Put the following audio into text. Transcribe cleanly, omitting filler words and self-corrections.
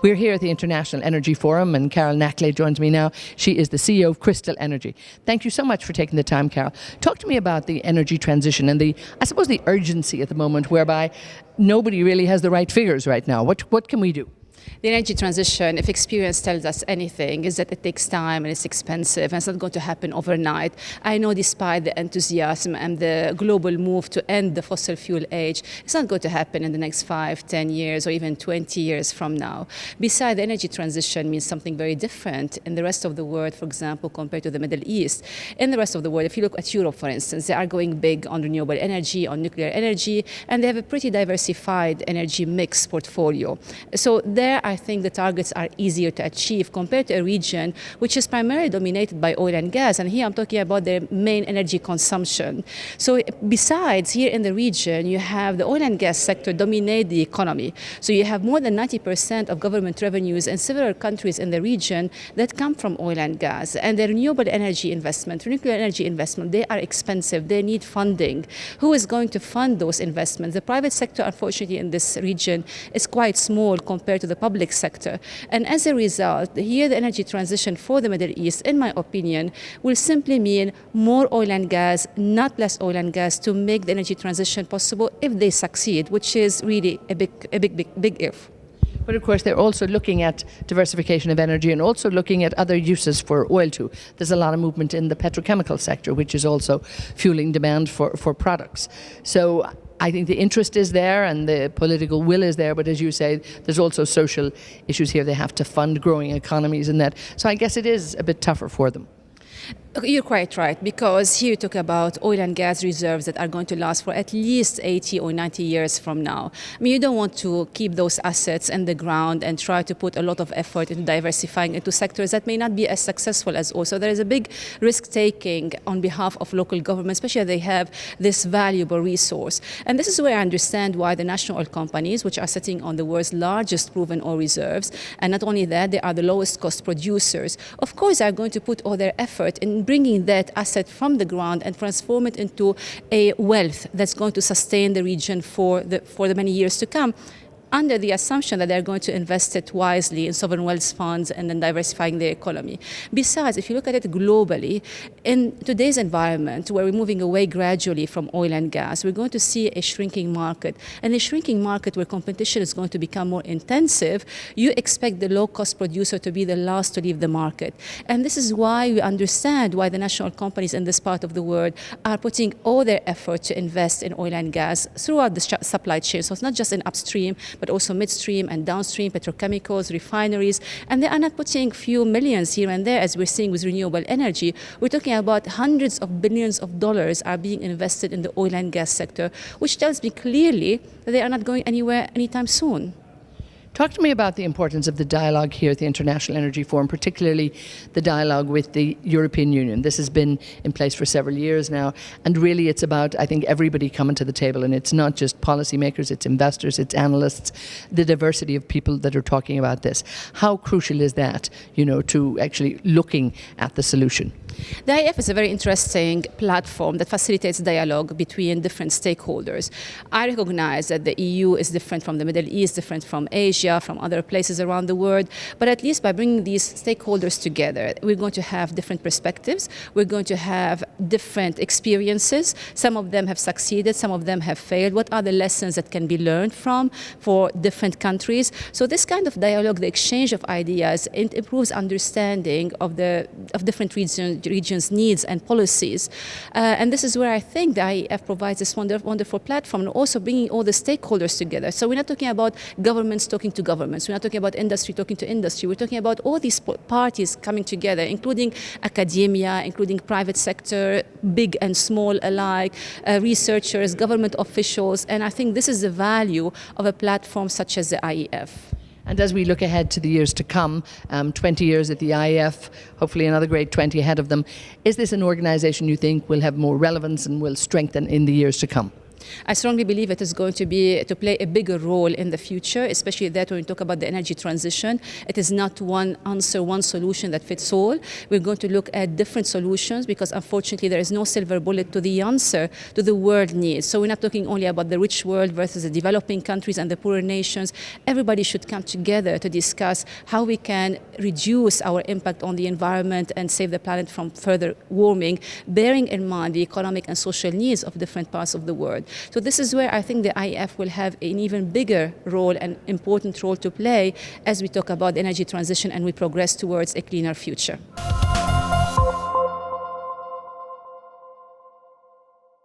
We're here at the International Energy Forum, and Carole Nakhle joins me now. She is the CEO of Crystol Energy. Thank you so much for taking the time, Carole. Talk to me about the energy transition and I suppose the urgency at the moment whereby nobody really has the right figures right now. What can we do? The energy transition, if experience tells us anything, is that it takes time and it's expensive and it's not going to happen overnight. I know despite the enthusiasm and the global move to end the fossil fuel age, it's not going to happen in the next 5, 10 years or even 20 years from now. Besides, the energy transition means something very different in the rest of the world, for example, compared to the Middle East. In the rest of the world, if you look at Europe, for instance, they are going big on renewable energy, on nuclear energy, and they have a pretty diversified energy mix portfolio. So there, I think the targets are easier to achieve compared to a region which is primarily dominated by oil and gas. And here I'm talking about the main energy consumption. So besides, here in the region, you have the oil and gas sector dominate the economy. So you have more than 90% of government revenues in several countries in the region that come from oil and gas. And the renewable energy investment, nuclear energy investment, they are expensive. They need funding. Who is going to fund those investments? The private sector, unfortunately, in this region is quite small compared to the public sector. And as a result, here the energy transition for the Middle East, in my opinion, will simply mean more oil and gas, not less oil and gas, to make the energy transition possible if they succeed, which is really a big if. But of course, they're also looking at diversification of energy and also looking at other uses for oil too. There's a lot of movement in the petrochemical sector, which is also fueling demand for products. So I think the interest is there and the political will is there, but as you say, there's also social issues here. They have to fund growing economies and that. So I guess it is a bit tougher for them. You're quite right, because here you talk about oil and gas reserves that are going to last for at least 80 or 90 years from now. I mean, you don't want to keep those assets in the ground and try to put a lot of effort into diversifying into sectors that may not be as successful as oil. So there is a big risk-taking on behalf of local governments, especially if they have this valuable resource. And this is where I understand why the national oil companies, which are sitting on the world's largest proven oil reserves, and not only that, they are the lowest cost producers, of course, are going to put all their effort in bringing that asset from the ground and transform it into a wealth that's going to sustain the region for the many years to come, under the assumption that they're going to invest it wisely in sovereign wealth funds and then diversifying their economy. Besides, if you look at it globally, in today's environment, where we're moving away gradually from oil and gas, we're going to see a shrinking market. And a shrinking market where competition is going to become more intensive, you expect the low-cost producer to be the last to leave the market. And this is why we understand why the national companies in this part of the world are putting all their effort to invest in oil and gas throughout the supply chain. So it's not just in upstream, but also midstream and downstream, petrochemicals, refineries. And they are not putting few millions here and there, as we're seeing with renewable energy. We're talking about hundreds of billions of dollars are being invested in the oil and gas sector, which tells me clearly that they are not going anywhere anytime soon. Talk to me about the importance of the dialogue here at the International Energy Forum, particularly the dialogue with the European Union. This has been in place for several years now, and really it's about, I think, everybody coming to the table, and it's not just policymakers, it's investors, it's analysts, the diversity of people that are talking about this. How crucial is that, to actually looking at the solution? The IEF is a very interesting platform that facilitates dialogue between different stakeholders. I recognize that the EU is different from the Middle East, different from Asia, from other places around the world, but at least by bringing these stakeholders together, we're going to have different perspectives, we're going to have different experiences. Some of them have succeeded, some of them have failed. What are the lessons that can be learned from for different countries? So this kind of dialogue, the exchange of ideas, it improves understanding of different regions' needs and policies. And this is where I think the IEF provides this wonderful platform, and also bringing all the stakeholders together. So we're not talking about governments talking to governments. We're not talking about industry talking to industry. We're talking about all these parties coming together, including academia, including private sector, big and small alike, researchers, government officials. And I think this is the value of a platform such as the IEF. And as we look ahead to the years to come, 20 years at the IEF, hopefully another great 20 ahead of them, is this an organization you think will have more relevance and will strengthen in the years to come? I strongly believe it is going to play a bigger role in the future, especially that when we talk about the energy transition. It is not one answer, one solution that fits all. We're going to look at different solutions because unfortunately there is no silver bullet to the answer to the world needs. So we're not talking only about the rich world versus the developing countries and the poorer nations. Everybody should come together to discuss how we can reduce our impact on the environment and save the planet from further warming, bearing in mind the economic and social needs of different parts of the world. So this is where I think the IEF will have an even bigger role and important role to play as we talk about the energy transition and we progress towards a cleaner future.